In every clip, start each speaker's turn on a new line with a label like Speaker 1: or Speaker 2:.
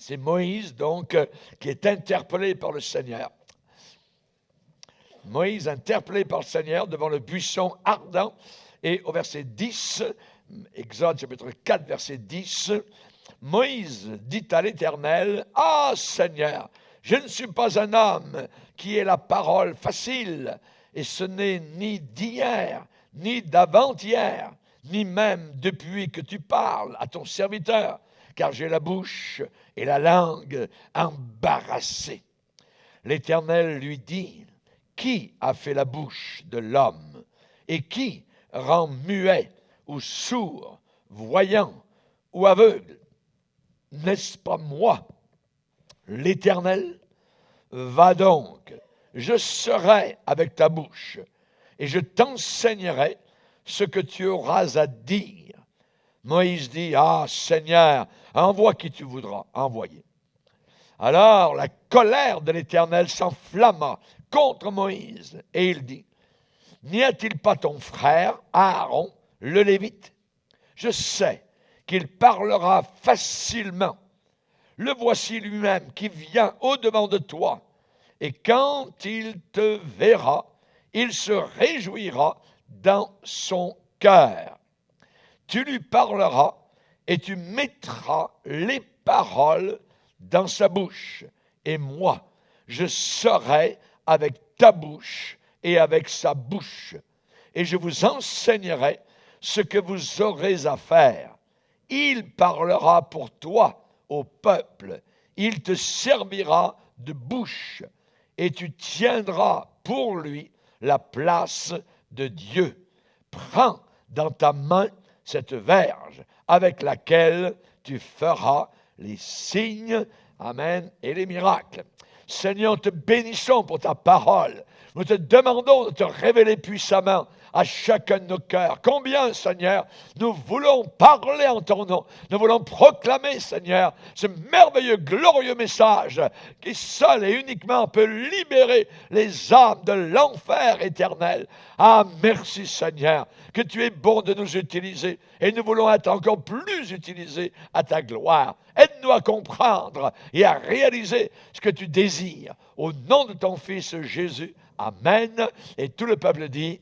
Speaker 1: C'est Moïse, donc, qui est interpellé par le Seigneur. Moïse, interpellé par le Seigneur devant le buisson ardent. Et au verset 10, Exode chapitre 4, verset 10, Moïse dit à l'Éternel, « Ah, Seigneur, je ne suis pas un homme qui ait la parole facile, et ce n'est ni d'hier, ni d'avant-hier, ni même depuis que tu parles à ton serviteur, car j'ai la bouche et la langue embarrassées. » L'Éternel lui dit, « Qui a fait la bouche de l'homme? Et qui rend muet ou sourd, voyant ou aveugle? N'est-ce pas moi, l'Éternel? Va donc, je serai avec ta bouche, et je t'enseignerai ce que tu auras à dire. » Moïse dit, « Ah, Seigneur, envoie qui tu voudras envoyer. » Alors la colère de l'Éternel s'enflamma contre Moïse, et il dit, « N'y a-t-il pas ton frère, Aaron, le Lévite? Je sais qu'il parlera facilement. Le voici lui-même qui vient au-devant de toi, et quand il te verra, il se réjouira dans son cœur. Tu lui parleras et tu mettras les paroles dans sa bouche, et moi, je serai avec ta bouche et avec sa bouche, et je vous enseignerai ce que vous aurez à faire. Il parlera pour toi au peuple, il te servira de bouche, et tu tiendras pour lui la place de Dieu. Prends dans ta main cette verge avec laquelle tu feras les signes, amen, et les miracles. Seigneur, nous te bénissons pour ta parole. Nous te demandons de te révéler puissamment à chacun de nos cœurs. Combien, Seigneur, nous voulons parler en ton nom. Nous voulons proclamer, Seigneur, ce merveilleux, glorieux message qui seul et uniquement peut libérer les âmes de l'enfer éternel. Ah, merci, Seigneur, que tu es bon de nous utiliser et nous voulons être encore plus utilisés à ta gloire. Aide-nous à comprendre et à réaliser ce que tu désires. Au nom de ton Fils Jésus, amen. Et tout le peuple dit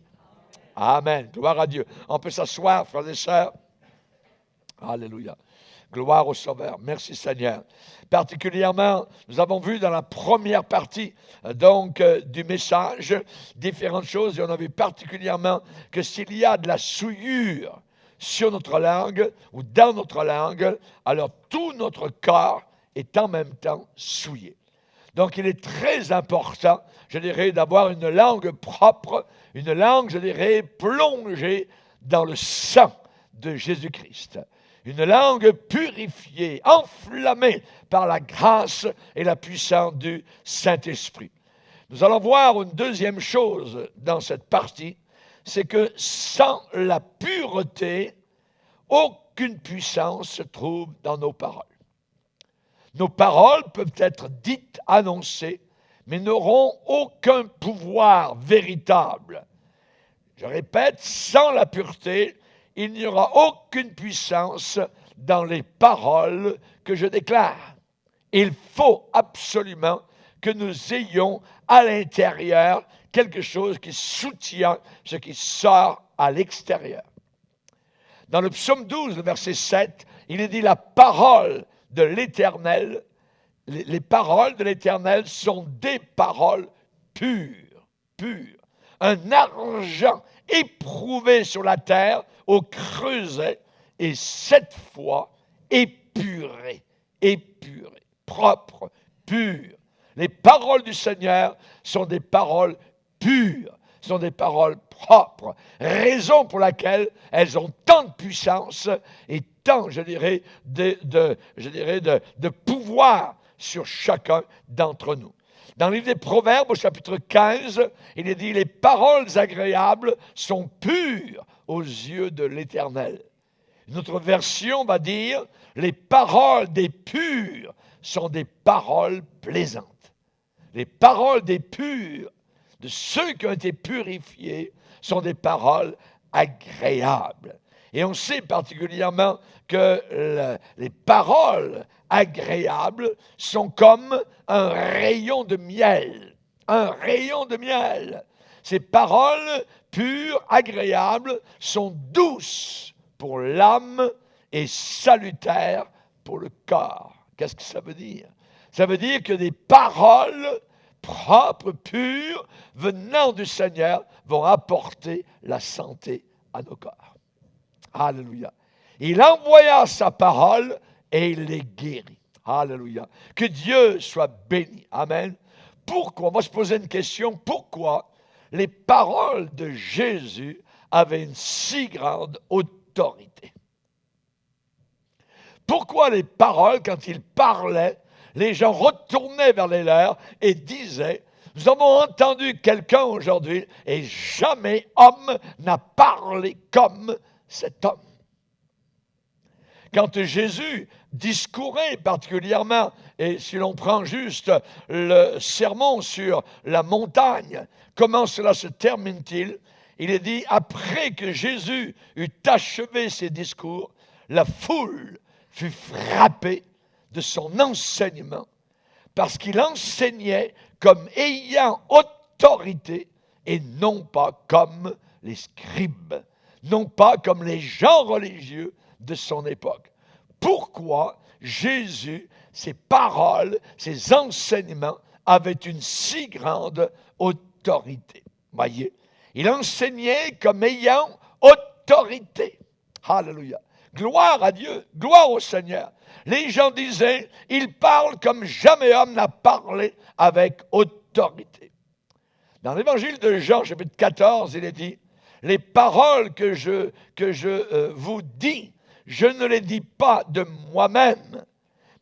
Speaker 1: amen. Gloire à Dieu. On peut s'asseoir, frères et sœurs. Alléluia. Gloire au Sauveur. Merci Seigneur. Particulièrement, nous avons vu dans la première partie du message différentes choses. Et on a vu particulièrement que s'il y a de la souillure sur notre langue ou dans notre langue, alors tout notre corps est en même temps souillé. Donc, il est très important, je dirais, d'avoir une langue propre, une langue, je dirais, plongée dans le sang de Jésus-Christ. Une langue purifiée, enflammée par la grâce et la puissance du Saint-Esprit. Nous allons voir une deuxième chose dans cette partie, c'est que sans la pureté, aucune puissance se trouve dans nos paroles. Nos paroles peuvent être dites, annoncées, mais n'auront aucun pouvoir véritable. Je répète, sans la pureté, il n'y aura aucune puissance dans les paroles que je déclare. Il faut absolument que nous ayons à l'intérieur quelque chose qui soutient ce qui sort à l'extérieur. Dans le psaume 12, le verset 7, il est dit « La parole de l'Éternel, les paroles de l'Éternel sont des paroles pures, pures. Un argent éprouvé sur la terre au creuset et 7 fois épuré, épuré, propre, pur. Les paroles du Seigneur sont des paroles pures, sont des paroles propres, raison pour laquelle elles ont tant de puissance et tant, je dirais, de pouvoir sur chacun d'entre nous. Dans le livre des Proverbes, au chapitre 15, il est dit « Les paroles agréables sont pures aux yeux de l'Éternel ». Une autre version va dire « Les paroles des purs sont des paroles plaisantes ». Les paroles des purs, de ceux qui ont été purifiés, sont des paroles agréables. Et on sait particulièrement que les paroles agréables sont comme un rayon de miel. Un rayon de miel. Ces paroles pures, agréables, sont douces pour l'âme et salutaires pour le corps. Qu'est-ce que ça veut dire? Ça veut dire que des paroles propres, pures, venant du Seigneur, vont apporter la santé à nos corps. Alléluia. Il envoya sa parole et il les guérit. Alléluia. Que Dieu soit béni. Amen. Pourquoi? On va se poser une question. Pourquoi les paroles de Jésus avaient une si grande autorité? Pourquoi les paroles, quand il parlait, les gens retournaient vers les leurs et disaient: nous avons entendu quelqu'un aujourd'hui et jamais homme n'a parlé comme cet homme. Quand Jésus discourait particulièrement, et si l'on prend juste le sermon sur la montagne, comment cela se termine-t-il? Il est dit, après que Jésus eut achevé ses discours, la foule fut frappée de son enseignement, parce qu'il enseignait comme ayant autorité et non pas comme les scribes, non pas comme les gens religieux de son époque. Pourquoi Jésus, ses paroles, ses enseignements avaient une si grande autorité? Voyez, il enseignait comme ayant autorité. Alléluia. Gloire à Dieu, gloire au Seigneur. Les gens disaient, il parle comme jamais homme n'a parlé avec autorité. Dans l'évangile de Jean, chapitre 14, il est dit, les paroles que je vous dis, je ne les dis pas de moi-même,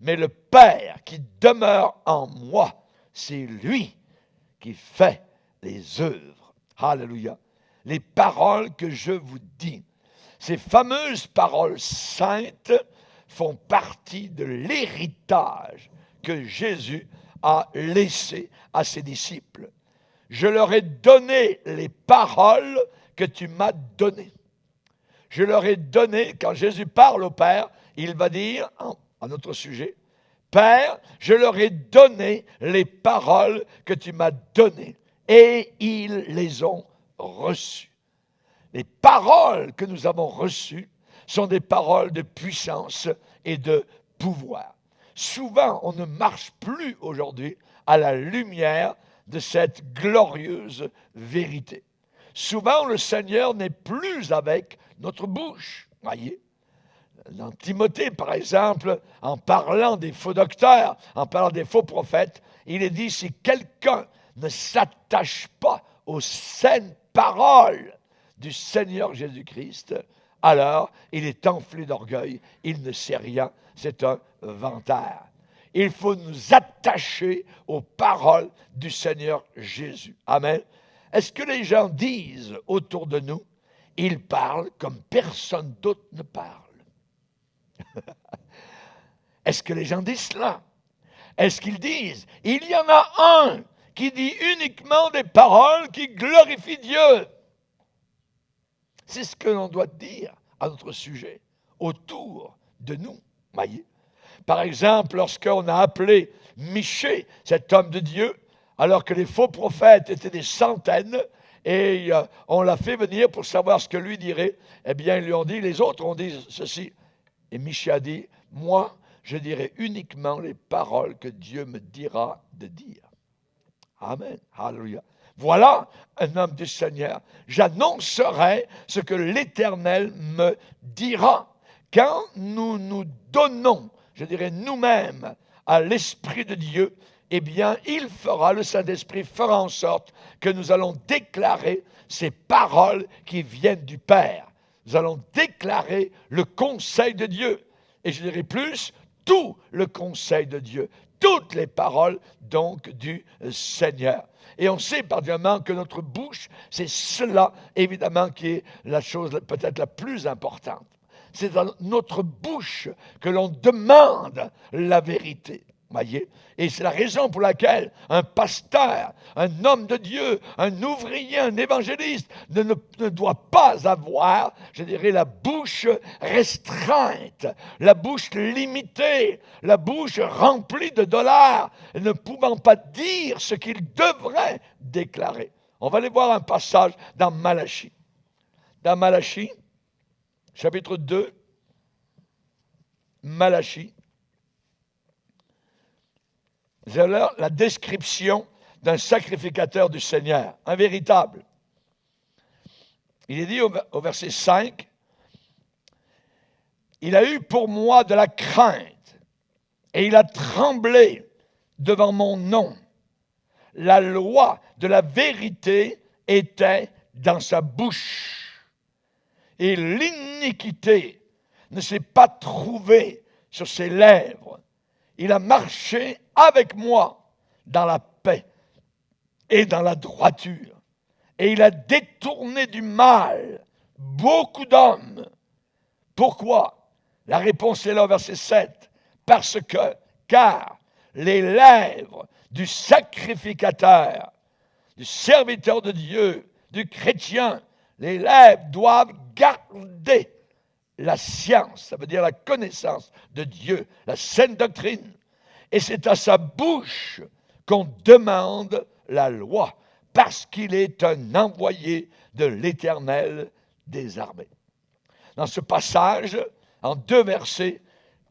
Speaker 1: mais le Père qui demeure en moi, c'est lui qui fait les œuvres. Alléluia. Les paroles que je vous dis, ces fameuses paroles saintes font partie de l'héritage que Jésus a laissé à ses disciples. Je leur ai donné les paroles que tu m'as données. Je leur ai donné, quand Jésus parle au Père, il va dire, à notre sujet, Père, je leur ai donné les paroles que tu m'as données, et ils les ont reçues. Les paroles que nous avons reçues sont des paroles de puissance et de pouvoir. Souvent, on ne marche plus aujourd'hui à la lumière de cette glorieuse vérité. Souvent, le Seigneur n'est plus avec notre bouche. Voyez, dans Timothée, par exemple, en parlant des faux docteurs, en parlant des faux prophètes, il est dit, si quelqu'un ne s'attache pas aux saines paroles du Seigneur Jésus-Christ, alors il est enflé d'orgueil, il ne sait rien, c'est un vantard. Il faut nous attacher aux paroles du Seigneur Jésus. Amen. Est-ce que les gens disent autour de nous, ils parlent comme personne d'autre ne parle? Est-ce que les gens disent cela? Est-ce qu'ils disent, il y en a un qui dit uniquement des paroles qui glorifient Dieu? C'est ce que l'on doit dire à notre sujet, autour de nous. Voyez? Par exemple, lorsqu'on a appelé Michée, cet homme de Dieu, alors que les faux prophètes étaient des centaines, et on l'a fait venir pour savoir ce que lui dirait, eh bien, ils lui ont dit, les autres ont dit ceci. Et Michée a dit, moi, je dirai uniquement les paroles que Dieu me dira de dire. Amen. Alléluia. Voilà un homme du Seigneur. J'annoncerai ce que l'Éternel me dira. Quand nous nous donnons, je dirais nous-mêmes, à l'Esprit de Dieu, eh bien, il fera, le Saint-Esprit fera en sorte que nous allons déclarer ces paroles qui viennent du Père. Nous allons déclarer le conseil de Dieu. Et je dirais plus, tout le conseil de Dieu. Toutes les paroles, donc, du Seigneur. Et on sait particulièrement que notre bouche, c'est cela, évidemment, qui est la chose peut-être la plus importante. C'est dans notre bouche que l'on demande la vérité. Voyez? Et c'est la raison pour laquelle un pasteur, un homme de Dieu, un ouvrier, un évangéliste ne doit pas avoir, je dirais, la bouche restreinte, la bouche limitée, la bouche remplie de dollars, ne pouvant pas dire ce qu'il devrait déclarer. On va aller voir un passage dans Malachie. Dans Malachie, chapitre 2, Malachie. Vous avez là la description d'un sacrificateur du Seigneur, un véritable. Il est dit au verset 5, « Il a eu pour moi de la crainte, et il a tremblé devant mon nom. La loi de la vérité était dans sa bouche, et l'iniquité ne s'est pas trouvée sur ses lèvres. Il a marché avec moi dans la paix et dans la droiture. Et il a détourné du mal beaucoup d'hommes. Pourquoi? La réponse est là au verset 7. Car les lèvres du sacrificateur, du serviteur de Dieu, du chrétien, les lèvres doivent garder la science, ça veut dire la connaissance de Dieu, la saine doctrine. Et c'est à sa bouche qu'on demande la loi, parce qu'il est un envoyé de l'Éternel des armées. Dans ce passage, en 2 versets,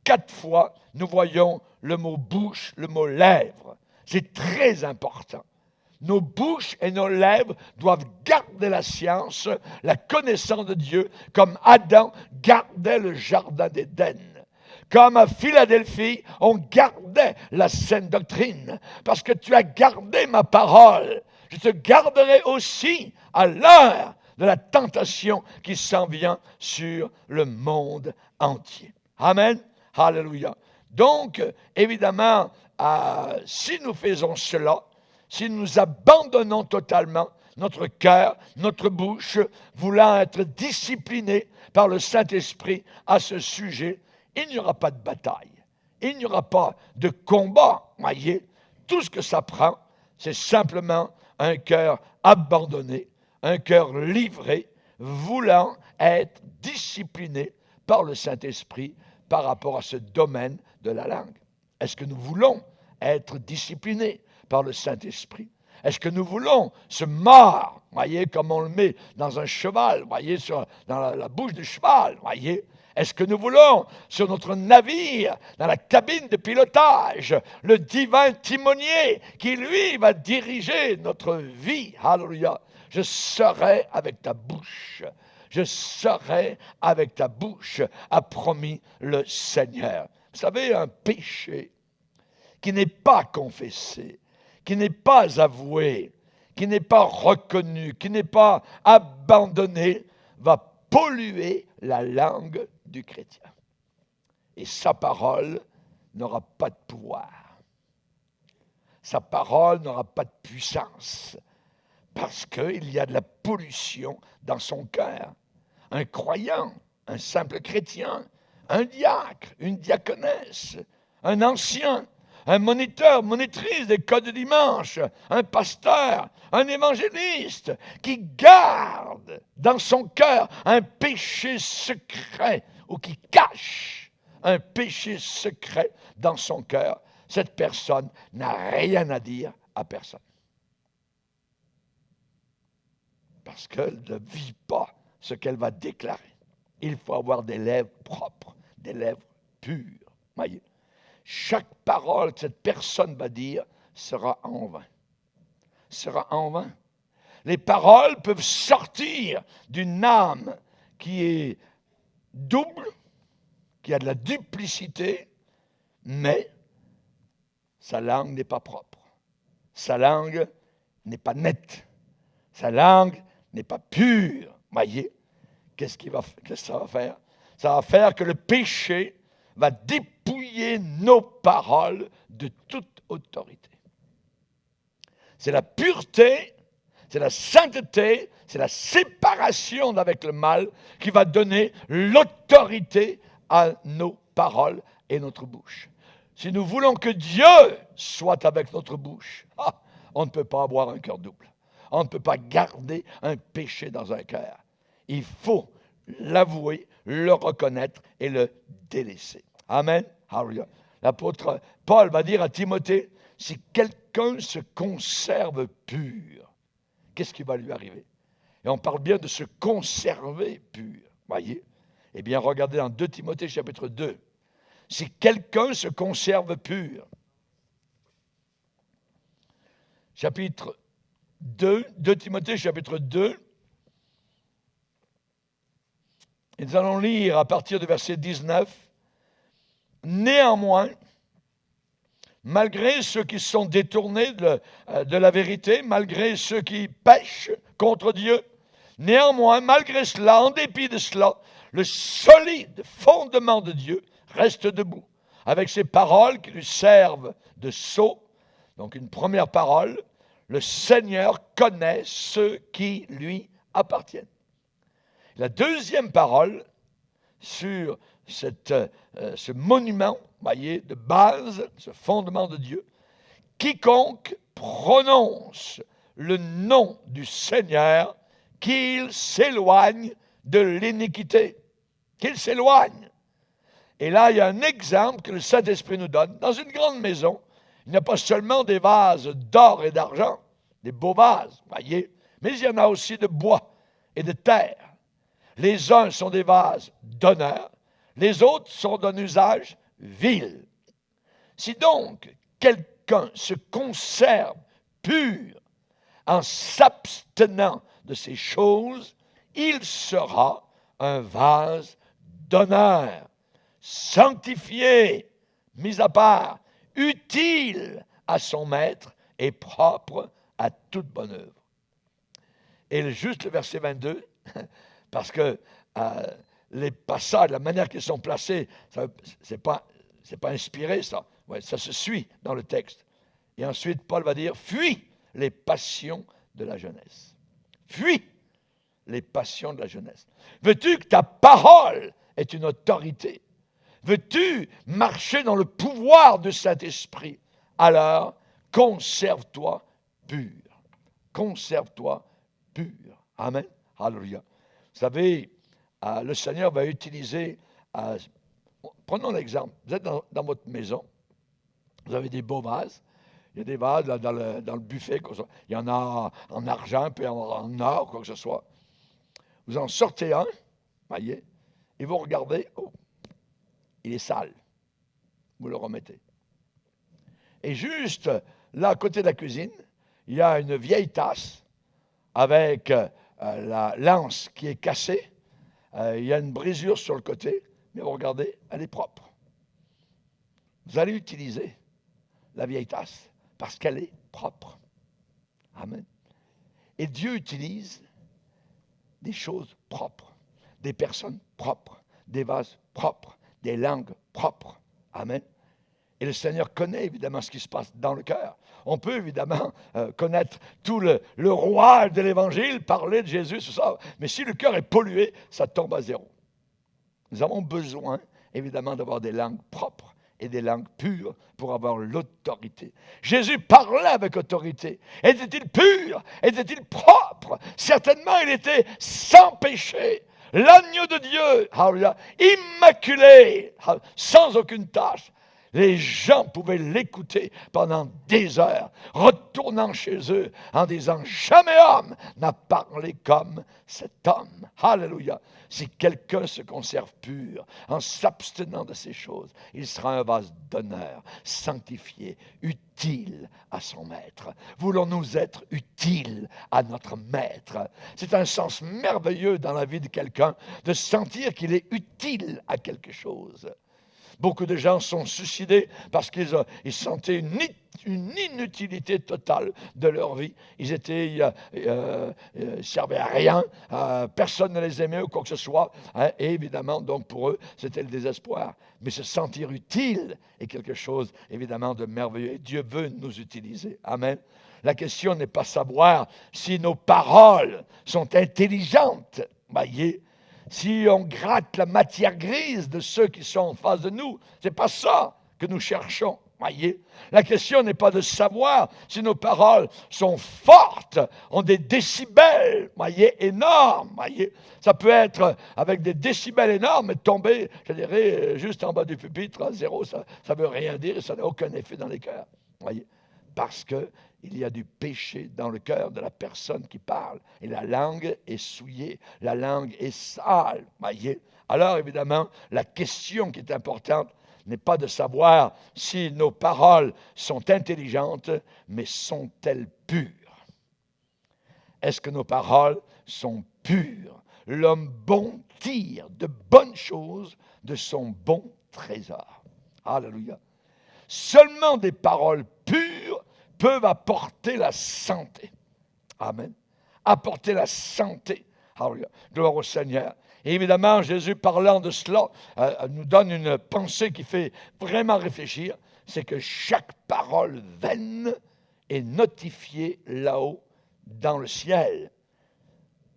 Speaker 1: 4 fois, nous voyons le mot bouche, le mot lèvres. C'est très important. Nos bouches et nos lèvres doivent garder la science, la connaissance de Dieu, comme Adam gardait le jardin d'Éden. Comme à Philadelphie, on gardait la saine doctrine. Parce que tu as gardé ma parole, je te garderai aussi à l'heure de la tentation qui s'en vient sur le monde entier. Amen. Alléluia. Donc, évidemment, si nous faisons cela, si nous abandonnons totalement notre cœur, notre bouche, voulant être disciplinés par le Saint-Esprit à ce sujet, il n'y aura pas de bataille. Il n'y aura pas de combat. Voyez, tout ce que ça prend, c'est simplement un cœur abandonné, un cœur livré, voulant être discipliné par le Saint-Esprit par rapport à ce domaine de la langue. Est-ce que nous voulons être disciplinés par le Saint-Esprit? Est-ce que nous voulons ce mort, voyez, comme on le met dans un cheval, voyez, dans la bouche du cheval, voyez? Est-ce que nous voulons, sur notre navire, dans la cabine de pilotage, le divin timonier qui, lui, va diriger notre vie? Alléluia. Je serai avec ta bouche. Je serai avec ta bouche, a promis le Seigneur. Vous savez, un péché qui n'est pas confessé, qui n'est pas avoué, qui n'est pas reconnu, qui n'est pas abandonné, va polluer la langue du chrétien. Et sa parole n'aura pas de pouvoir. Sa parole n'aura pas de puissance. Parce qu'il y a de la pollution dans son cœur. Un croyant, un simple chrétien, un diacre, une diaconesse, un ancien, un moniteur, monitrice des codes de dimanche, un pasteur, un évangéliste qui garde dans son cœur un péché secret ou qui cache un péché secret dans son cœur, cette personne n'a rien à dire à personne. Parce qu'elle ne vit pas ce qu'elle va déclarer. Il faut avoir des lèvres propres, des lèvres pures. Voyez, chaque parole que cette personne va dire sera en vain. Sera en vain. Les paroles peuvent sortir d'une âme qui est double, qui a de la duplicité, mais sa langue n'est pas propre. Sa langue n'est pas nette. Sa langue n'est pas pure. Voyez, qu'est-ce que ça va faire? Ça va faire que le péché va dépouiller nos paroles de toute autorité. C'est la pureté, c'est la sainteté, c'est la séparation d'avec le mal qui va donner l'autorité à nos paroles et notre bouche. Si nous voulons que Dieu soit avec notre bouche, on ne peut pas avoir un cœur double. On ne peut pas garder un péché dans un cœur. Il faut l'avouer, le reconnaître et le délaisser. Amen. Hallelujah. L'apôtre Paul va dire à Timothée, si quelqu'un se conserve pur, qu'est-ce qui va lui arriver? Et on parle bien de se conserver pur. Voyez? Eh bien, regardez dans 2 Timothée chapitre 2. Si quelqu'un se conserve pur, chapitre 2, 2 Timothée chapitre 2, et nous allons lire à partir du verset 19. Néanmoins, malgré ceux qui sont détournés de la vérité, malgré ceux qui pêchent contre Dieu, néanmoins, malgré cela, en dépit de cela, le solide fondement de Dieu reste debout, avec ces paroles qui lui servent de sceau. Donc une première parole, le Seigneur connaît ceux qui lui appartiennent. La deuxième parole sur ce monument, voyez, de base, ce fondement de Dieu, quiconque prononce le nom du Seigneur, qu'il s'éloigne de l'iniquité, qu'il s'éloigne. Et là, il y a un exemple que le Saint-Esprit nous donne. Dans une grande maison, il n'y a pas seulement des vases d'or et d'argent, des beaux vases, voyez, mais il y en a aussi de bois et de terre. Les uns sont des vases d'honneur, les autres sont d'un usage vil. Si donc quelqu'un se conserve pur en s'abstenant de ces choses, il sera un vase d'honneur, sanctifié, mis à part, utile à son maître et propre à toute bonne œuvre. Et juste le verset 22, parce que les passages, la manière qu'ils sont placés, c'est pas inspiré, ça. Ouais, ça se suit dans le texte. Et ensuite, Paul va dire, fuis les passions de la jeunesse. Fuis les passions de la jeunesse. Veux-tu que ta parole ait une autorité? Veux-tu marcher dans le pouvoir du Saint-Esprit? Alors, conserve-toi pur. Conserve-toi pur. Amen. Alléluia. Vous savez, le Seigneur va utiliser, prenons l'exemple, vous êtes dans votre maison, vous avez des beaux vases, il y a des vases là, dans le buffet, il y en a en argent, puis en or, quoi que ce soit. Vous en sortez un, voyez, et vous regardez, oh, il est sale, vous le remettez. Et juste là, à côté de la cuisine, il y a une vieille tasse avec la lance qui est cassée. Il y a une brisure sur le côté, mais vous regardez, elle est propre. Vous allez utiliser la vieille tasse parce qu'elle est propre. Amen. Et Dieu utilise des choses propres, des personnes propres, des vases propres, des langues propres. Amen. Et le Seigneur connaît évidemment ce qui se passe dans le cœur. On peut évidemment connaître tout le rouage de l'Évangile, parler de Jésus, tout ça. Mais si le cœur est pollué, ça tombe à zéro. Nous avons besoin évidemment d'avoir des langues propres et des langues pures pour avoir l'autorité. Jésus parlait avec autorité. Était-il pur? Était-il propre? Certainement, il était sans péché. L'agneau de Dieu, immaculé, sans aucune tache. Les gens pouvaient l'écouter pendant des heures, retournant chez eux en disant « Jamais homme n'a parlé comme cet homme. » Alléluia. Si quelqu'un se conserve pur en s'abstenant de ces choses, il sera un vase d'honneur, sanctifié, utile à son maître. Voulons-nous être utiles à notre maître? C'est un sens merveilleux dans la vie de quelqu'un de sentir qu'il est utile à quelque chose. Beaucoup de gens sont suicidés parce qu'ils sentaient une inutilité totale de leur vie. Ils servaient à rien, personne ne les aimait ou quoi que ce soit. Et évidemment, donc pour eux, c'était le désespoir. Mais se sentir utile est quelque chose, évidemment, de merveilleux. Et Dieu veut nous utiliser. Amen. La question n'est pas savoir si nos paroles sont intelligentes. Voyez, si on gratte la matière grise de ceux qui sont en face de nous, c'est pas ça que nous cherchons. Voyez, la question n'est pas de savoir si nos paroles sont fortes, ont des décibels, voyez, énormes. Voyez, ça peut être avec des décibels énormes et tomber, je dirais, juste en bas du pupitre à zéro. Ça ne veut rien dire et ça n'a aucun effet dans les cœurs. Voyez, parce que il y a du péché dans le cœur de la personne qui parle. Et la langue est souillée, la langue est sale. Voyez. Alors, évidemment, la question qui est importante n'est pas de savoir si nos paroles sont intelligentes, mais sont-elles pures? Est-ce que nos paroles sont pures? L'homme bon tire de bonnes choses de son bon trésor. Alléluia. Seulement des paroles pures peuvent apporter la santé. Amen. Apporter la santé. Alléluia. Gloire au Seigneur. Et évidemment, Jésus, parlant de cela, nous donne une pensée qui fait vraiment réfléchir. C'est que chaque parole vaine est notifiée là-haut dans le ciel.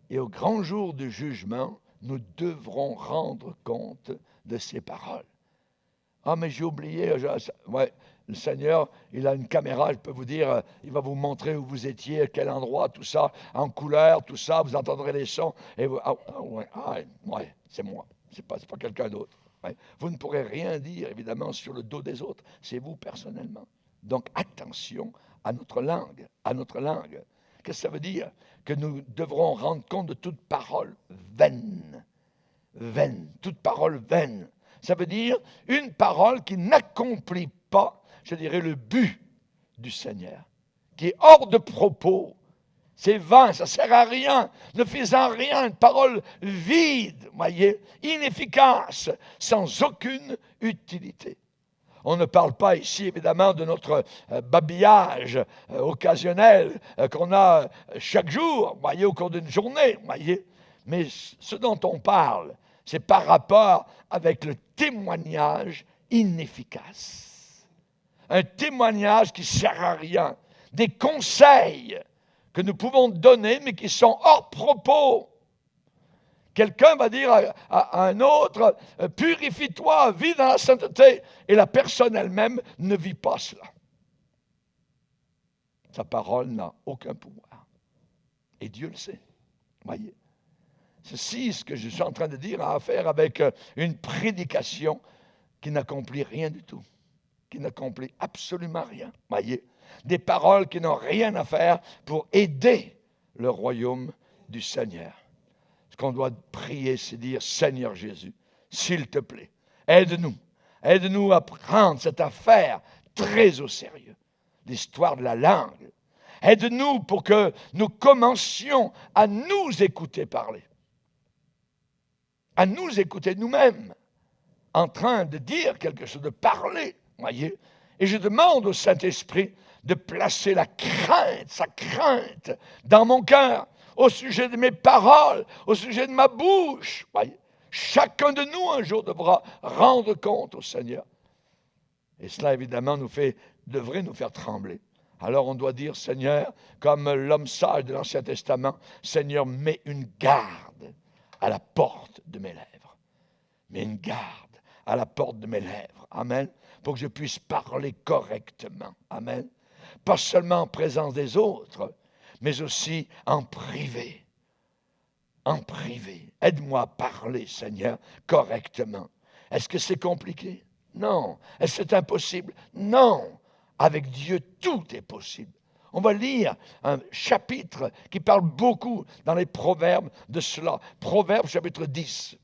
Speaker 1: Et au grand jour du jugement, nous devrons rendre compte de ces paroles. Ah, mais j'ai oublié. Ouais, le Seigneur, il a une caméra, je peux vous dire, il va vous montrer où vous étiez, à quel endroit, tout ça, en couleur, tout ça, vous entendrez les sons. Et vous, ouais, c'est moi, c'est pas quelqu'un d'autre. Ouais. Vous ne pourrez rien dire, évidemment, sur le dos des autres. C'est vous personnellement. Donc, attention à notre langue, à notre langue. Qu'est-ce que ça veut dire? Que nous devrons rendre compte de toute parole vaine. Vaine, toute parole vaine. Ça veut dire une parole qui n'accomplit pas, je dirais, le but du Seigneur, qui est hors de propos. C'est vain, ça ne sert à rien, ne faisant rien, une parole vide, voyez, inefficace, sans aucune utilité. On ne parle pas ici, évidemment, de notre babillage occasionnel qu'on a chaque jour, voyez, au cours d'une journée, voyez. Mais ce dont on parle, c'est par rapport avec le témoignage inefficace. Un témoignage qui ne sert à rien. Des conseils que nous pouvons donner, mais qui sont hors propos. Quelqu'un va dire à un autre, purifie-toi, vis dans la sainteté. Et la personne elle-même ne vit pas cela. Sa parole n'a aucun pouvoir. Et Dieu le sait. Voyez. Ceci, ce que je suis en train de dire, a à faire avec une prédication qui n'accomplit rien du tout, qui n'accomplit absolument rien. Voyez, des paroles qui n'ont rien à faire pour aider le royaume du Seigneur. Ce qu'on doit prier, c'est dire, Seigneur Jésus, s'il te plaît, aide-nous. Aide-nous à prendre cette affaire très au sérieux, l'histoire de la langue. Aide-nous pour que nous commencions à nous écouter parler. À nous écouter nous-mêmes, en train de dire quelque chose, de parler, voyez. Et je demande au Saint-Esprit de placer la crainte, sa crainte, dans mon cœur, au sujet de mes paroles, au sujet de ma bouche, voyez. Chacun de nous, un jour, devra rendre compte au Seigneur. Et cela, évidemment, devrait nous faire trembler. Alors, on doit dire, Seigneur, comme l'homme sage de l'Ancien Testament, Seigneur, mets une garde à la porte de mes lèvres. Mais une garde à la porte de mes lèvres. Amen. Pour que je puisse parler correctement. Amen. Pas seulement en présence des autres, mais aussi en privé. En privé. Aide-moi à parler, Seigneur, correctement. Est-ce que c'est compliqué? Non. Est-ce que c'est impossible? Non. Avec Dieu, tout est possible. On va lire un chapitre qui parle beaucoup dans les proverbes de cela. Proverbes chapitre 10.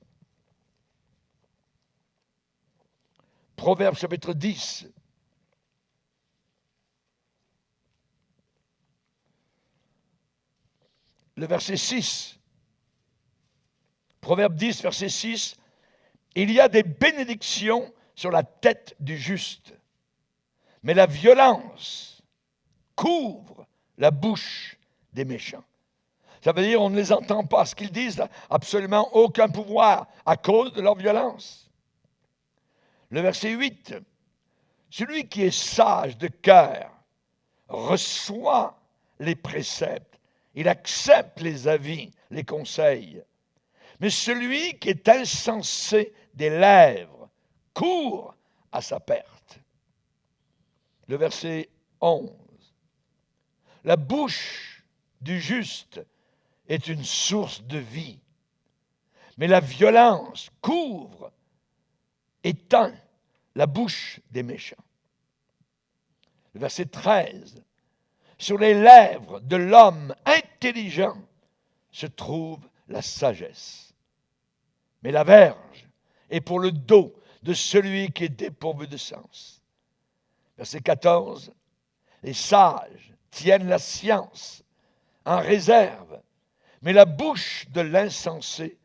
Speaker 1: Proverbes chapitre 10. Le verset 6. Proverbe 10, verset 6. Il y a des bénédictions sur la tête du juste, mais la violence couvre la bouche des méchants. Ça veut dire qu'on ne les entend pas. Ce qu'ils disent n'a absolument aucun pouvoir à cause de leur violence. Le verset 8. Celui qui est sage de cœur reçoit les préceptes. Il accepte les avis, les conseils. Mais celui qui est insensé des lèvres court à sa perte. le verset 11. La bouche du juste est une source de vie, mais la violence couvre, éteint la bouche des méchants. Le verset 13. Sur les lèvres de l'homme intelligent se trouve la sagesse, mais la verge est pour le dos de celui qui est dépourvu de sens. Verset 14. Les sages tiennent la science en réserve, mais la bouche de l'insensé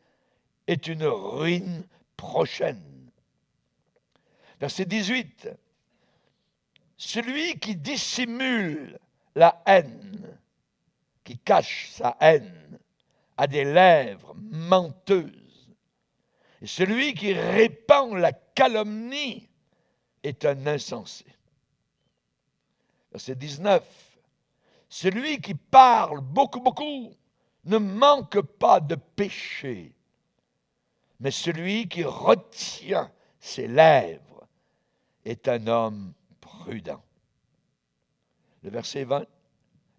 Speaker 1: est une ruine prochaine. Verset 18. Celui qui dissimule la haine, qui cache sa haine, a des lèvres menteuses. Et celui qui répand la calomnie est un insensé. Verset 19. Celui qui parle beaucoup ne manque pas de péché, mais celui qui retient ses lèvres est un homme prudent. Le verset 20.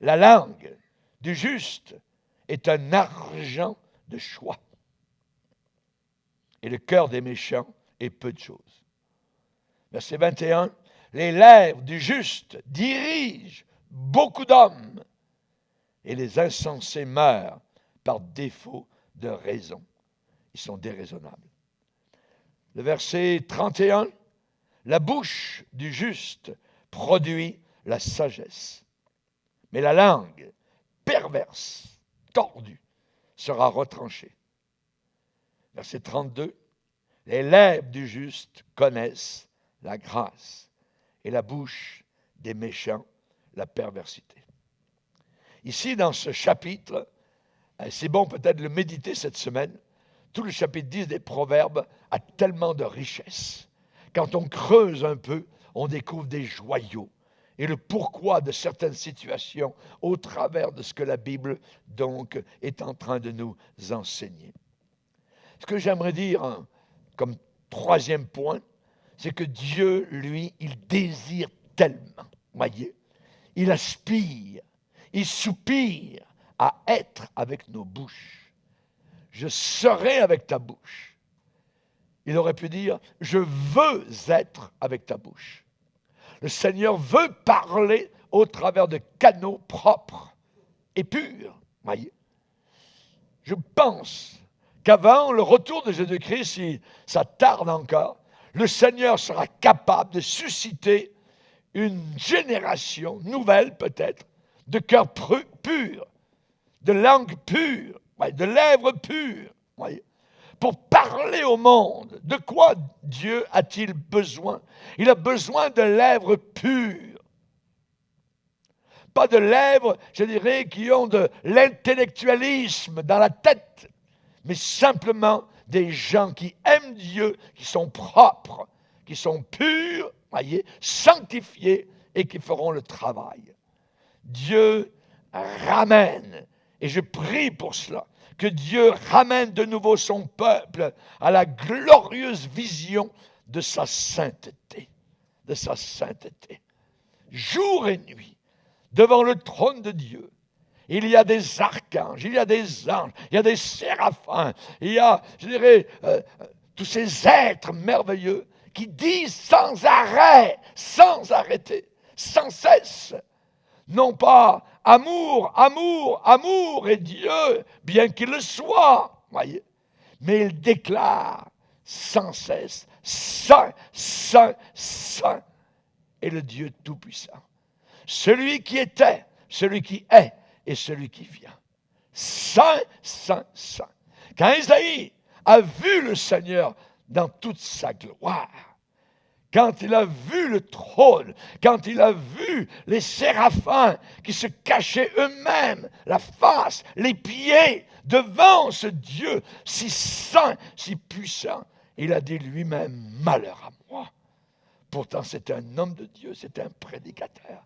Speaker 1: La langue du juste est un argent de choix, et le cœur des méchants est peu de choses. Verset 21. Les lèvres du juste dirigent beaucoup d'hommes, et les insensés meurent par défaut de raison. Ils sont déraisonnables. Le verset 31. La bouche du juste produit la sagesse, mais la langue perverse, tordue, sera retranchée. Verset 32. Les lèvres du juste connaissent la grâce, et la bouche des méchants la perversité. Ici, dans ce chapitre, c'est bon peut-être de le méditer cette semaine, tout le chapitre 10 des Proverbes a tellement de richesse. Quand on creuse un peu, on découvre des joyaux et le pourquoi de certaines situations au travers de ce que la Bible, donc, est en train de nous enseigner. Ce que j'aimerais dire comme troisième point, c'est que Dieu, lui, il désire tellement, voyez, il aspire, il soupire à être avec nos bouches. Je serai avec ta bouche. Il aurait pu dire, je veux être avec ta bouche. Le Seigneur veut parler au travers de canaux propres et purs, voyez. Je pense qu'avant le retour de Jésus-Christ, si ça tarde encore, le Seigneur sera capable de susciter une génération nouvelle peut-être, de cœurs purs, de langue pure, de lèvres pures, voyez, pour parler au monde. De quoi Dieu a-t-il besoin? Il a besoin de lèvres pures. Pas de lèvres, je dirais, qui ont de l'intellectualisme dans la tête, mais simplement des gens qui aiment Dieu, qui sont propres, qui sont purs, voyez, sanctifiés et qui feront le travail. Dieu ramène, et je prie pour cela, que Dieu ramène de nouveau son peuple à la glorieuse vision de sa sainteté, de sa sainteté. Jour et nuit, devant le trône de Dieu, il y a des archanges, il y a des anges, il y a des séraphins, il y a, je dirais, tous ces êtres merveilleux qui disent sans arrêt, sans arrêter, sans cesse, non pas amour, amour, amour et Dieu, bien qu'il le soit, voyez, mais il déclare sans cesse, saint, saint, saint est le Dieu Tout-Puissant. Celui qui était, celui qui est et celui qui vient. Saint, saint, saint. Quand Isaïe a vu le Seigneur dans toute sa gloire, quand il a vu le trône, quand il a vu les séraphins qui se cachaient eux-mêmes, la face, les pieds, devant ce Dieu si saint, si puissant, il a dit lui-même, malheur à moi. Pourtant, c'est un homme de Dieu, c'est un prédicateur.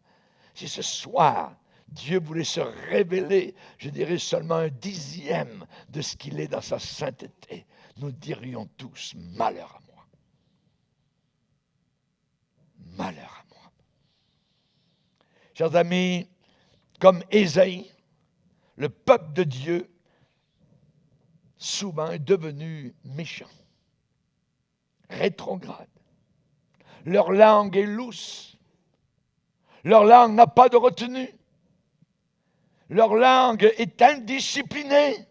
Speaker 1: Si ce soir, Dieu voulait se révéler, je dirais seulement un dixième de ce qu'il est dans sa sainteté, nous dirions tous, malheur à moi. Malheur à moi. Chers amis, comme Ésaïe, le peuple de Dieu, souvent est devenu méchant, rétrograde. Leur langue est lousse. Leur langue n'a pas de retenue. Leur langue est indisciplinée.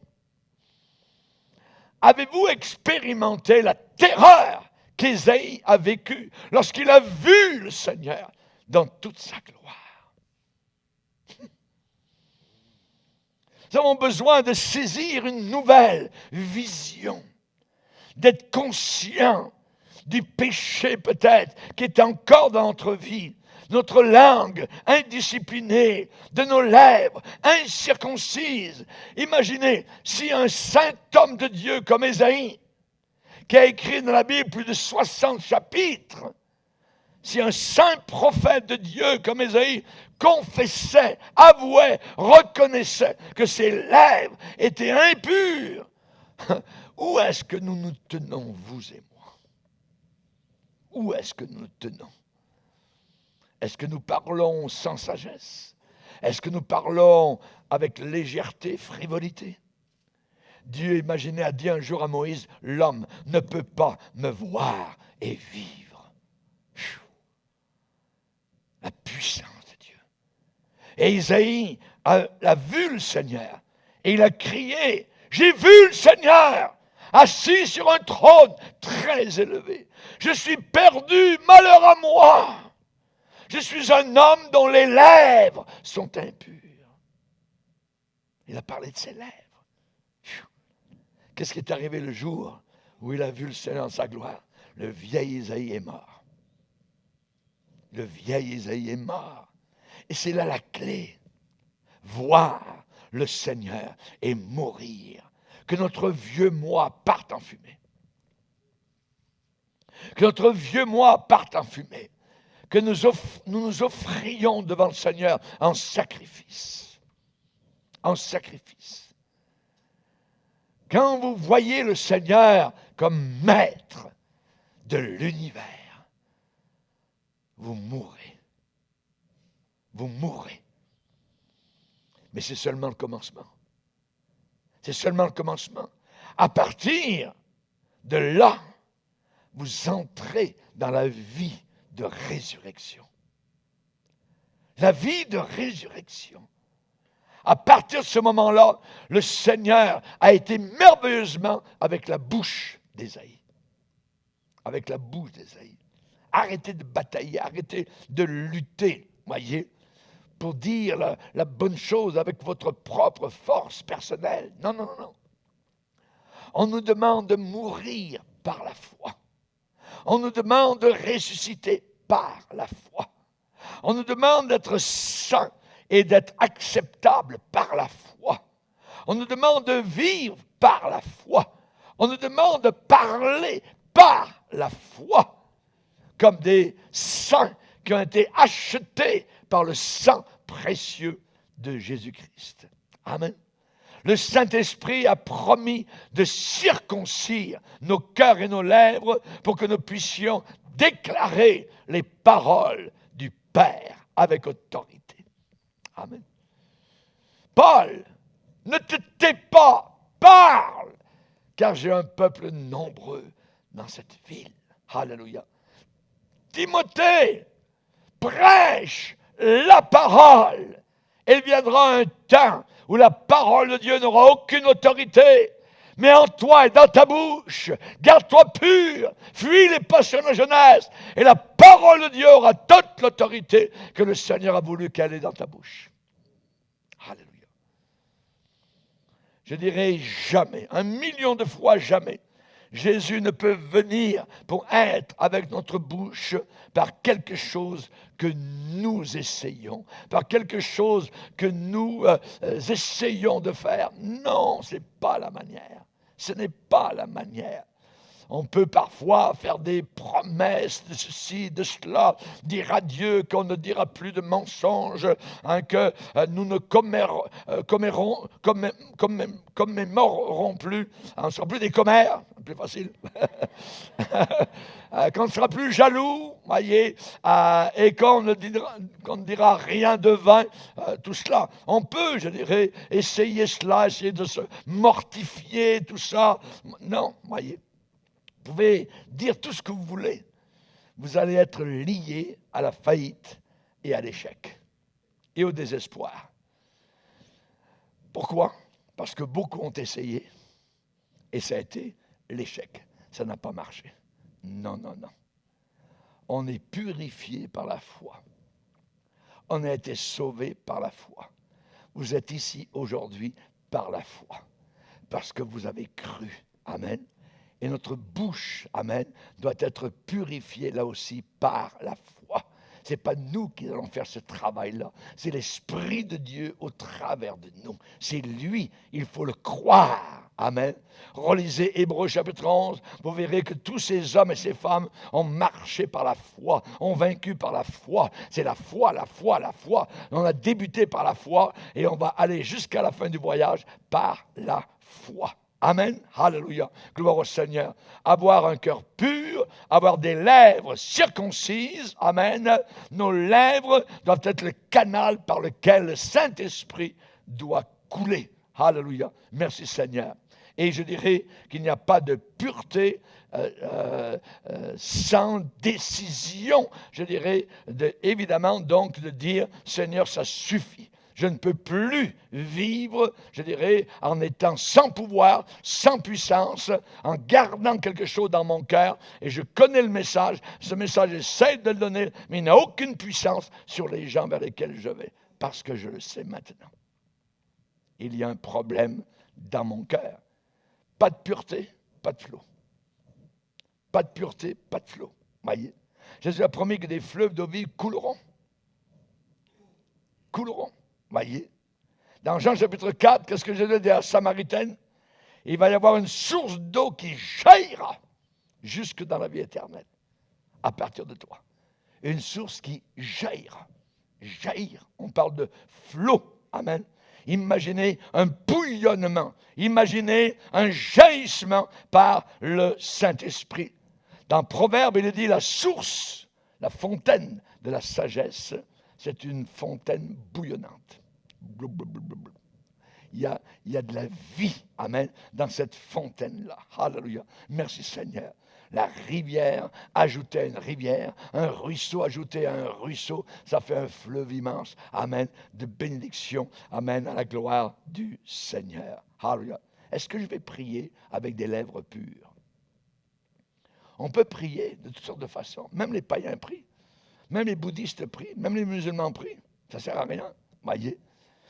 Speaker 1: Avez-vous expérimenté la terreur qu'Ésaïe a vécue lorsqu'il a vu le Seigneur dans toute sa gloire? Nous avons besoin de saisir une nouvelle vision, d'être conscient du péché peut-être qui est encore dans notre vie, notre langue indisciplinée, de nos lèvres incirconcises. Imaginez si un saint homme de Dieu comme Ésaïe, qui a écrit dans la Bible plus de 60 chapitres, si un saint prophète de Dieu comme Ésaïe confessait, avouait, reconnaissait que ses lèvres étaient impures, où est-ce que nous nous tenons, vous et moi? Où est-ce que nous nous tenons? Est-ce que nous parlons sans sagesse? Est-ce que nous parlons avec légèreté, frivolité? Dieu, imaginez, a dit un jour à Moïse, l'homme ne peut pas me voir et vivre. La puissance de Dieu. Et Isaïe a vu le Seigneur et il a crié, j'ai vu le Seigneur assis sur un trône très élevé. Je suis perdu, malheur à moi. Je suis un homme dont les lèvres sont impures. Il a parlé de ses lèvres. Qu'est-ce qui est arrivé le jour où il a vu le Seigneur en sa gloire? Le vieil Isaïe est mort. Le vieil Isaïe est mort. Et c'est là la clé. Voir le Seigneur et mourir. Que notre vieux moi parte en fumée. Que notre vieux moi parte en fumée. Que nous nous offrions devant le Seigneur en sacrifice. En sacrifice. Quand vous voyez le Seigneur comme maître de l'univers, vous mourrez. Vous mourrez. Mais c'est seulement le commencement. C'est seulement le commencement. À partir de là, vous entrez dans la vie de résurrection. La vie de résurrection. À partir de ce moment-là, le Seigneur a été merveilleusement avec la bouche d'Ésaïe. Avec la bouche d'Ésaïe. Arrêtez de batailler, arrêtez de lutter, voyez, pour dire la bonne chose avec votre propre force personnelle. Non, non, non, non. On nous demande de mourir par la foi. On nous demande de ressusciter par la foi. On nous demande d'être saints et d'être acceptables par la foi. On nous demande de vivre par la foi. On nous demande de parler par la foi, comme des saints qui ont été achetés par le sang précieux de Jésus-Christ. Amen. Le Saint-Esprit a promis de circoncire nos cœurs et nos lèvres pour que nous puissions déclarer les paroles du Père avec autorité. Amen. Paul, ne te tais pas, parle, car j'ai un peuple nombreux dans cette ville. Alléluia. Timothée, prêche la parole. Il viendra un temps où la parole de Dieu n'aura aucune autorité. Mais en toi et dans ta bouche, garde-toi pur, fuis les passions de la jeunesse, et la parole de Dieu aura toute l'autorité que le Seigneur a voulu qu'elle ait dans ta bouche. Alléluia. Je dirais jamais, 1 million de fois jamais, Jésus ne peut venir pour être avec notre bouche par quelque chose que nous essayons, par quelque chose que nous essayons de faire. Non, ce n'est pas la manière. Ce n'est pas la manière. On peut parfois faire des promesses de ceci, de cela, dire à Dieu qu'on ne dira plus de mensonges, hein, que nous ne commémorerons plus, hein, on ne sera plus des commères, plus facile, qu'on ne sera plus jaloux, voyez, et qu'on ne dira rien de vain, tout cela. On peut, je dirais, essayer cela, essayer de se mortifier, tout ça. Non, voyez. Vous pouvez dire tout ce que vous voulez. Vous allez être lié à la faillite et à l'échec et au désespoir. Pourquoi? Parce que beaucoup ont essayé et ça a été l'échec. Ça n'a pas marché. Non, non, non. On est purifié par la foi. On a été sauvé par la foi. Vous êtes ici aujourd'hui par la foi. Parce que vous avez cru. Amen. Et notre bouche, amen, doit être purifiée là aussi par la foi. Ce n'est pas nous qui allons faire ce travail-là. C'est l'Esprit de Dieu au travers de nous. C'est lui, il faut le croire. Amen. Relisez Hébreux chapitre 11, vous verrez que tous ces hommes et ces femmes ont marché par la foi, ont vaincu par la foi. C'est la foi, la foi, la foi. On a débuté par la foi et on va aller jusqu'à la fin du voyage par la foi. Amen, alléluia, gloire au Seigneur. Avoir un cœur pur, avoir des lèvres circoncises, amen. Nos lèvres doivent être le canal par lequel le Saint-Esprit doit couler. Alléluia, merci Seigneur. Et je dirais qu'il n'y a pas de pureté sans décision, je dirais, évidemment donc de dire, Seigneur, ça suffit. Je ne peux plus vivre, je dirais, en étant sans pouvoir, sans puissance, en gardant quelque chose dans mon cœur. Et je connais le message. Ce message, j'essaie de le donner, mais il n'a aucune puissance sur les gens vers lesquels je vais. Parce que je le sais maintenant. Il y a un problème dans mon cœur. Pas de pureté, pas de flot. Pas de pureté, pas de flot. Voyez, Jésus a promis que des fleuves d'eau vive couleront. Couleront. Voyez, dans Jean chapitre 4, qu'est-ce que Jésus dit à la Samaritaine? Il va y avoir une source d'eau qui jaillira jusque dans la vie éternelle, à partir de toi. Une source qui jaillira. Jaillir, on parle de flot. Amen. Imaginez un bouillonnement. Imaginez un jaillissement par le Saint-Esprit. Dans Proverbe, il est dit la source, la fontaine de la sagesse, c'est une fontaine bouillonnante. Il y a de la vie, amen, dans cette fontaine-là. Alléluia. Merci Seigneur. La rivière ajoutée à une rivière, un ruisseau ajouté à un ruisseau, ça fait un fleuve immense, amen, de bénédiction, amen, à la gloire du Seigneur. Alléluia. Est-ce que je vais prier avec des lèvres pures? On peut prier de toutes sortes de façons. Même les païens prient. Même les bouddhistes prient. Même les musulmans prient. Ça ne sert à rien. Voyez.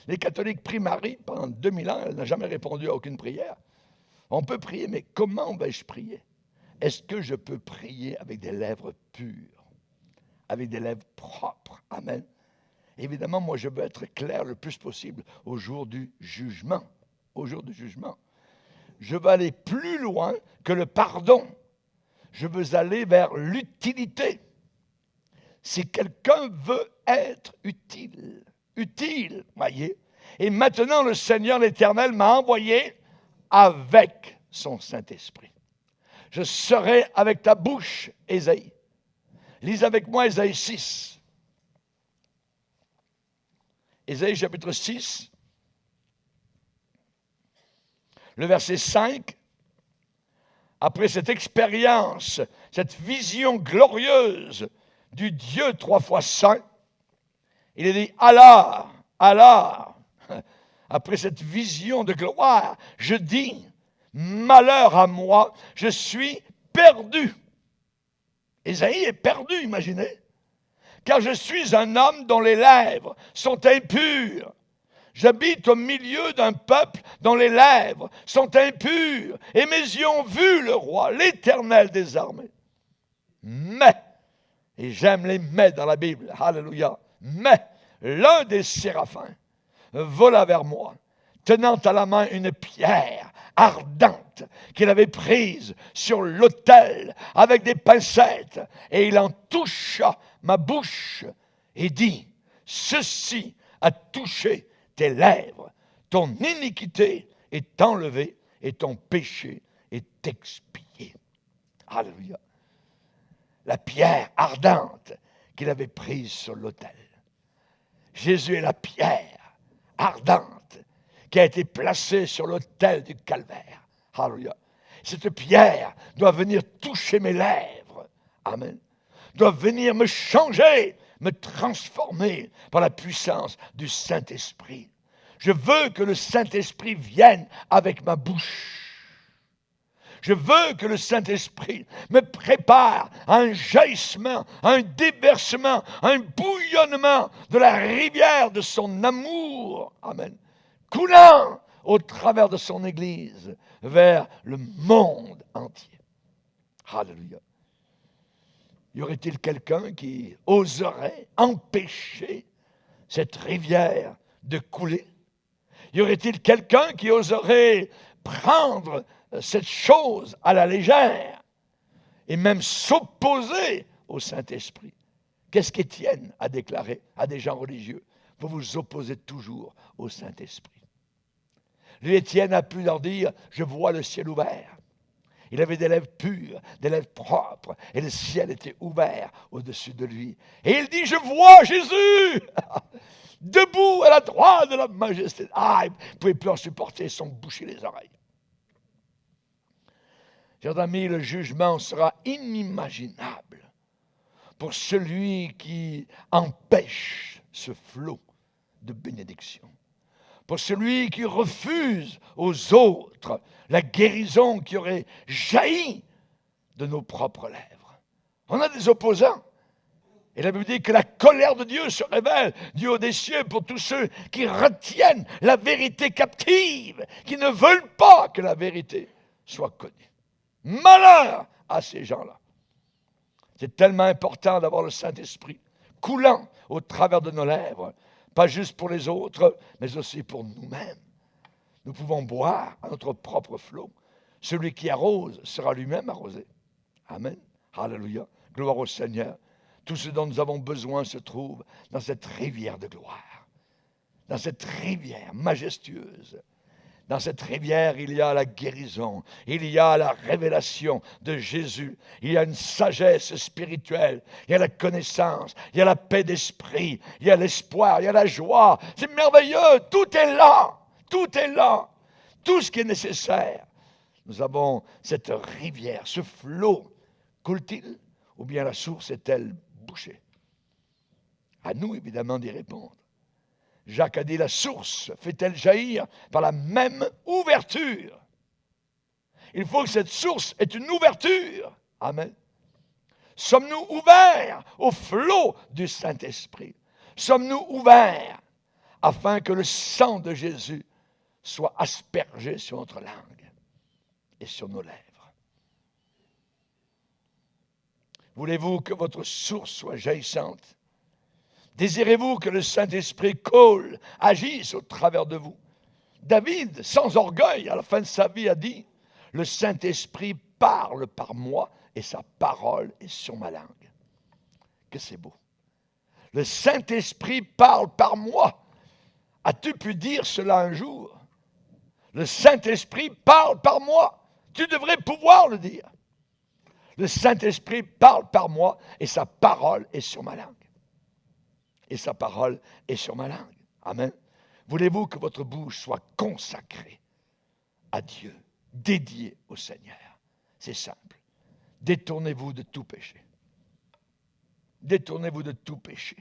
Speaker 1: Les catholiques prient Marie pendant 2000 ans. Elle n'a jamais répondu à aucune prière. On peut prier, mais comment vais-je prier? Est-ce que je peux prier avec des lèvres pures? Avec des lèvres propres? Amen. Évidemment, moi, je veux être clair le plus possible au jour du jugement. Au jour du jugement. Je veux aller plus loin que le pardon. Je veux aller vers l'utilité. Si quelqu'un veut être utile, voyez. Et maintenant, le Seigneur l'Éternel m'a envoyé avec son Saint-Esprit. Je serai avec ta bouche, Ésaïe. Lise avec moi Ésaïe 6. Ésaïe chapitre 6, le verset 5. Après cette expérience, cette vision glorieuse du Dieu 3 fois saint, il est dit, alors, après cette vision de gloire, je dis, malheur à moi, je suis perdu. Ésaïe est perdu, imaginez. Car je suis un homme dont les lèvres sont impures. J'habite au milieu d'un peuple dont les lèvres sont impures. Et mes yeux ont vu le roi, l'Éternel des armées. Mais, et j'aime les mais dans la Bible, alléluia, mais l'un des séraphins vola vers moi, tenant à la main une pierre ardente qu'il avait prise sur l'autel avec des pincettes, et il en toucha ma bouche et dit, ceci a touché tes lèvres, ton iniquité est enlevée et ton péché est expié. Alléluia. La pierre ardente qu'il avait prise sur l'autel. Jésus est la pierre ardente qui a été placée sur l'autel du calvaire. Alléluia. Cette pierre doit venir toucher mes lèvres. Amen. Doit venir me changer, me transformer par la puissance du Saint-Esprit. Je veux que le Saint-Esprit vienne avec ma bouche. Je veux que le Saint-Esprit me prépare à un jaillissement, à un déversement, à un bouillonnement de la rivière de son amour. Amen. Coulant au travers de son Église vers le monde entier. Alléluia. Y aurait-il quelqu'un qui oserait empêcher cette rivière de couler? Y aurait-il quelqu'un qui oserait prendre cette chose à la légère et même s'opposer au Saint-Esprit? Qu'est-ce qu'Étienne a déclaré à des gens religieux? Vous vous opposez toujours au Saint-Esprit. Lui, Étienne, a pu leur dire, je vois le ciel ouvert. Il avait des lèvres pures, des lèvres propres, et le ciel était ouvert au-dessus de lui. Et il dit, je vois Jésus debout à la droite de la majesté. Ah, il ne pouvait plus en supporter, ils sont bouchés les oreilles. Chers amis, le jugement sera inimaginable pour celui qui empêche ce flot de bénédiction. Pour celui qui refuse aux autres la guérison qui aurait jailli de nos propres lèvres. On a des opposants. Et la Bible dit que la colère de Dieu se révèle du haut des cieux pour tous ceux qui retiennent la vérité captive, qui ne veulent pas que la vérité soit connue. Malheur à ces gens-là. C'est tellement important d'avoir le Saint-Esprit coulant au travers de nos lèvres, pas juste pour les autres, mais aussi pour nous-mêmes. Nous pouvons boire à notre propre flot. Celui qui arrose sera lui-même arrosé. Amen. Alléluia. Gloire au Seigneur. Tout ce dont nous avons besoin se trouve dans cette rivière de gloire. Dans cette rivière majestueuse. Dans cette rivière, il y a la guérison, il y a la révélation de Jésus, il y a une sagesse spirituelle, il y a la connaissance, il y a la paix d'esprit, il y a l'espoir, il y a la joie. C'est merveilleux, tout est là, tout est là, tout ce qui est nécessaire. Nous avons cette rivière, ce flot. Coule-t-il ou bien la source est-elle bouchée? À nous, évidemment, d'y répondre. Jacques a dit, la source fait-elle jaillir par la même ouverture? Il faut que cette source ait une ouverture. Amen. Sommes-nous ouverts au flot du Saint-Esprit? Sommes-nous ouverts afin que le sang de Jésus soit aspergé sur notre langue et sur nos lèvres? Voulez-vous que votre source soit jaillissante? Désirez-vous que le Saint-Esprit coule, agisse au travers de vous? David, sans orgueil, à la fin de sa vie, a dit, « Le Saint-Esprit parle par moi et sa parole est sur ma langue. » Que c'est beau. Le Saint-Esprit parle par moi. As-tu pu dire cela un jour? Le Saint-Esprit parle par moi. Tu devrais pouvoir le dire. Le Saint-Esprit parle par moi et sa parole est sur ma langue. Et sa parole est sur ma langue. Amen. Voulez-vous que votre bouche soit consacrée à Dieu, dédiée au Seigneur? C'est simple. Détournez-vous de tout péché. Détournez-vous de tout péché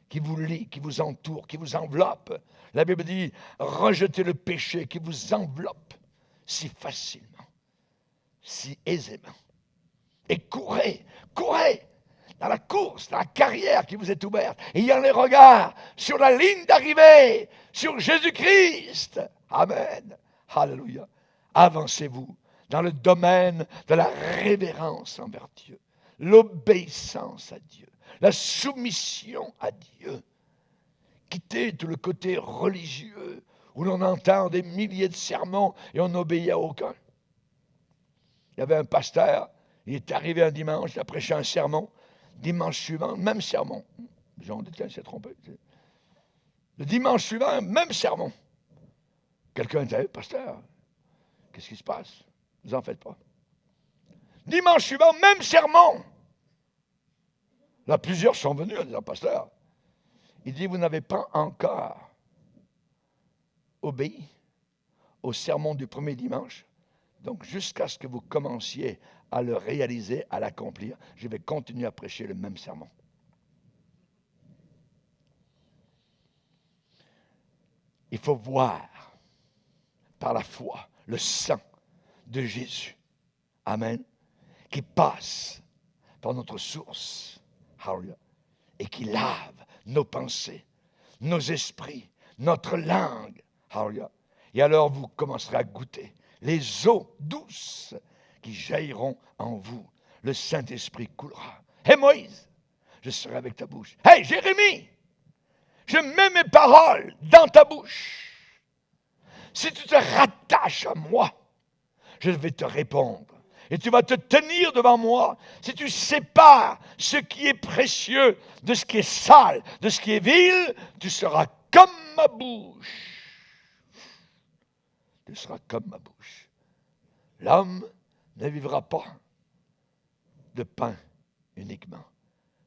Speaker 1: qui vous lie, qui vous entoure, qui vous enveloppe. La Bible dit, rejetez le péché qui vous enveloppe si facilement, si aisément. Et courez, courez dans la course, dans la carrière qui vous est ouverte, ayant les regards sur la ligne d'arrivée, sur Jésus-Christ. Amen. Alléluia. Avancez-vous dans le domaine de la révérence envers Dieu, l'obéissance à Dieu, la soumission à Dieu. Quittez tout le côté religieux où l'on entend des milliers de sermons et on n'obéit à aucun. Il y avait un pasteur, il est arrivé un dimanche, il a prêché un sermon. Dimanche suivant, même sermon. Jean Détienne s'est trompé. Le dimanche suivant, même sermon. Quelqu'un dit, pasteur, qu'est-ce qui se passe? Ne vous en faites pas. Dimanche suivant, même sermon. Là, plusieurs sont venus en disant, pasteur, il dit, vous n'avez pas encore obéi au sermon du premier dimanche. Donc, jusqu'à ce que vous commenciez à le réaliser, à l'accomplir, je vais continuer à prêcher le même sermon. Il faut voir par la foi le sang de Jésus, amen, qui passe par notre source, hallelujah, et qui lave nos pensées, nos esprits, notre langue, hallelujah. Et alors vous commencerez à goûter les eaux douces qui jailliront en vous. Le Saint-Esprit coulera. Hé Moïse, je serai avec ta bouche. Hé Jérémie, je mets mes paroles dans ta bouche. Si tu te rattaches à moi, je vais te répondre. Et tu vas te tenir devant moi. Si tu sépares ce qui est précieux de ce qui est sale, de ce qui est vil, tu seras comme ma bouche. Tu seras comme ma bouche. L'homme ne vivra pas de pain uniquement,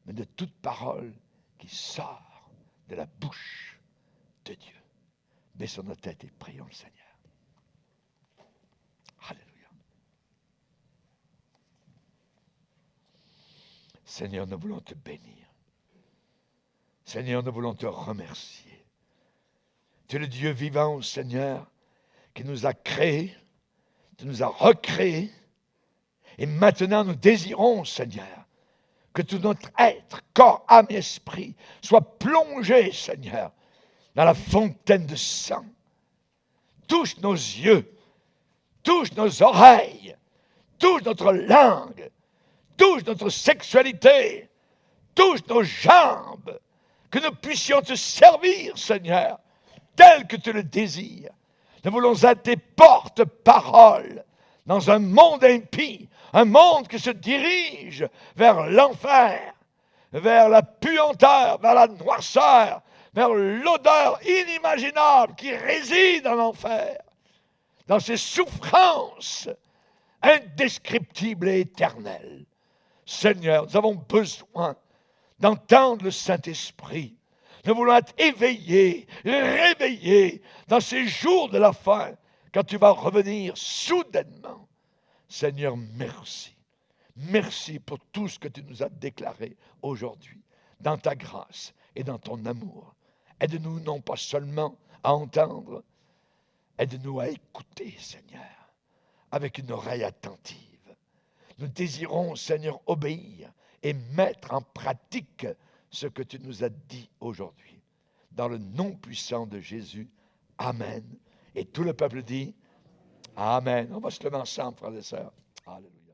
Speaker 1: mais de toute parole qui sort de la bouche de Dieu. Baissons nos têtes et prions le Seigneur. Alléluia. Seigneur, nous voulons te bénir. Seigneur, nous voulons te remercier. Tu es le Dieu vivant, Seigneur, qui nous a créés, tu nous as recréés, et maintenant nous désirons, Seigneur, que tout notre être, corps, âme et esprit soit plongé, Seigneur, dans la fontaine de sang. Touche nos yeux, touche nos oreilles, touche notre langue, touche notre sexualité, touche nos jambes, que nous puissions te servir, Seigneur, tel que tu le désires. Nous voulons être tes porte-paroles dans un monde impie, un monde qui se dirige vers l'enfer, vers la puanteur, vers la noirceur, vers l'odeur inimaginable qui réside dans l'enfer, dans ces souffrances indescriptibles et éternelles. Seigneur, nous avons besoin d'entendre le Saint-Esprit. Nous voulons être éveillés, réveillés dans ces jours de la fin, quand tu vas revenir soudainement. Seigneur, merci. Merci pour tout ce que tu nous as déclaré aujourd'hui, dans ta grâce et dans ton amour. Aide-nous non pas seulement à entendre, aide-nous à écouter, Seigneur, avec une oreille attentive. Nous désirons, Seigneur, obéir et mettre en pratique ce que tu nous as dit aujourd'hui. Dans le nom puissant de Jésus, Amen. Et tout le peuple dit, Amen. On va se lever ensemble, frères et sœurs. Alléluia.